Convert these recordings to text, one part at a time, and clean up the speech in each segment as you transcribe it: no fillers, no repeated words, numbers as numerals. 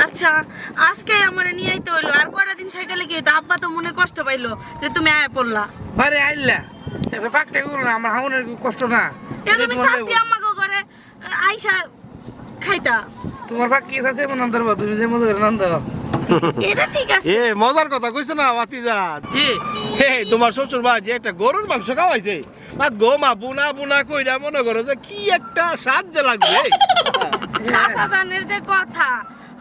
আচ্ছা আজকে আমারে নিয়ে আইতে হইলো আর কয়টা দিন থেকে গেলে কি হইতো? আব্বা তো মনে কষ্ট পাইলো যে তুমি আয়া পড়লা। বারে আইলা এবার পাকটা করো না, আমার হাউনের কষ্ট না। এ তুমি শাস্তি আমাকে করে আইসা খাইতা। তোমার পাক কি আছে এমন আনতে পারবা, তুমি যে মজা করে আনতে পারবা। এটা ঠিক আছে। এ মজার কথা কইছ না ভাতিজা। জি হে তোমার শ্বশুর ভাই যে একটা গরুর মাংস খাওয়াইছে, আর গোমা বুনা বুনা কইরা মনে করো যে কি একটা স্বাদ যে লাগবে। চাচা জানের যে কথা,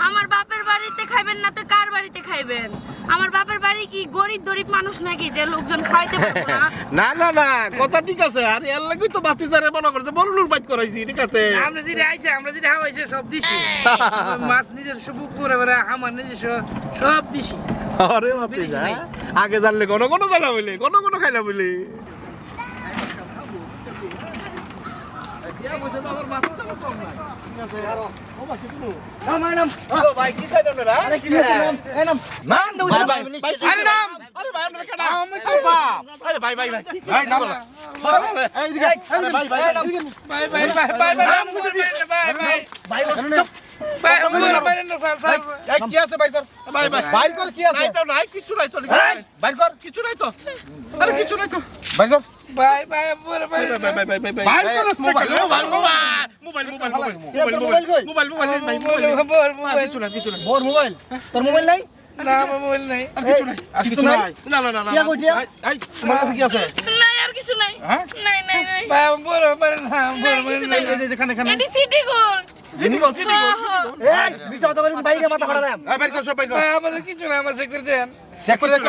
আমার বাপের বাড়িতে খাইবেন না তো কার বাড়িতে খাইবেন? আমার বাপের বাড়ি কি গরিব দরিব মানুষ নাকি যে লোকজন খাইতে পারবে না? না না না কথা ঠিক আছে, আর এর লাগি তো ভাতিজারে মনে করছে বড় লুর বাইত করাইছি, ঠিক আছে। আমরা যেটা আইছে, আমরা যেটা হাওয়াইছে সব দিছি। মাছ নিজস্ব বুক করে বেড়া, আমার নিজস্ব সব দিছি। আরে ভাতিজা আগে জানলে কোন কোন জ্বালা বলে কোন কোন খাইলা বলে। ভাই কি চাই আপনারা? আরে কি নাম দাও ভাই ভাই আরে নাম আরে ভাই আমরা কেডা আমি তো বাপ আরে ভাই ভাই ভাই ভাই নাম এই দিকে আরে ভাই ভাই bye bye bye bye bye নাম করে বাই বাই ভাই বাই আমরা বাইরে না স্যার স্যার এই কি আছে ভাই কর ভাই ভাই ভাই কর কি আছে নাই তো নাই কিছু নাই তো ভাই কর কিছু নাই তো আরে কিছু নাই তো ভাই কর বাই বাই বড় বাই ভাই ভাই ভাই ভাই ভাই কর mobile mobile mobile mobile mobile mobile কিছু না কিছু না মোর মোবাইল তোর মোবাইল নাই না মোবাইল নাই আর কিছু নাই আর কিছু নাই না না না না এই তোমার কাছে কি আছে নাই আর কিছু নাই। নাই নাই নাই। বাই বড় বাই না বড় বাই নাই। এই যে এখানে এখানে এটি সিটি গোল্ড। সিটি গোল এই বিছা কথা বলি বাইরে মাথা খারাপ এই বাইর কর সব বাইর কর বাই আমাদের কিছু না, আমরা চেক করে দেন। চেক করে দেখো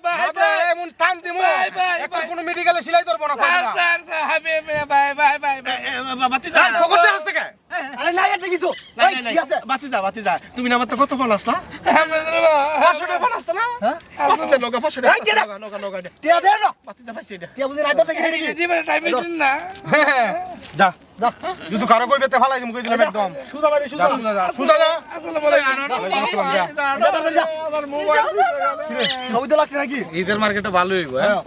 বাই বাই এমন টান দিমু বাই, বাই, একটা বাই। কোন মেডিকেলে সেলাই করব না স্যার স্যার স্যার হাবি বাই বাই বাই বাই বাতি দা ফকরতে আসছে কে আরে নাই এটা কিছু নাই নাই বাতি দা তুমি না আমার তো কত ফল আসলা আমরা 500 টাকা ফল আসতা না বাতি দা লগা 500 টাকা লগা টিয়া দে না বাতি দা পাইছে এটা টিয়া বুঝি রাইতো টাকা রেডি দিবেন টাইম দিন না। যা যা যদি কারো কইবে তে ফালাই দিমু কই দিলাম একদম সুদা বাড়ি সুদা সুদা যা আসসালামু আলাইকুম। আমার মোবাইল সবই তো লাগছে নাকি ঈদের মার্কেটে ভালো হইব হ্যাঁ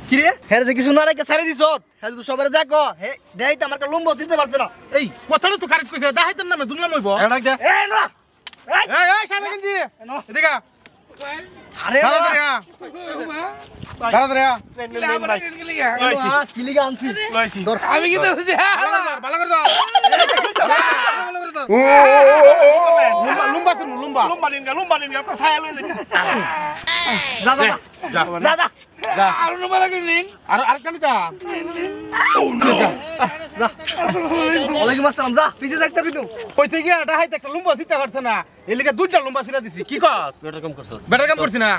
কি রে হেরে যে কিছু না রেখে ছাড়ি দিছ হ্যাঁ তো সবারে যা কো হে দেই তো আমার কা লম্বা চিনতে পারছ না এই কথাটা তো কারেক্ট কইছে দাহাইতের নামে দুনলাম হইব ডাক দে এই না এই সাদা গঞ্জি এদিকে আরে তাড়াতাড়ি তাড়াতাড়ি কি লিগা আনছি লইছি আমি কি তো বুঝি ভালো করে দাও লুম্বা শুন লুম্বা লুম্বা নিনগা কর ছায়া লই যা যা যা যা যা যা আর নো বলা কিন আর কানিতা যা ওয়ালাইকুম আসসালাম যা পিছে যাইতে বিনু কইতে গিয়া ডাহাইতে একটা লুম্বা সিতা পারছ না এলিকা দুইটা লুম্বা সিরা দিছি কি কস বেটার কাম করছিস বেটার কাম করছিস না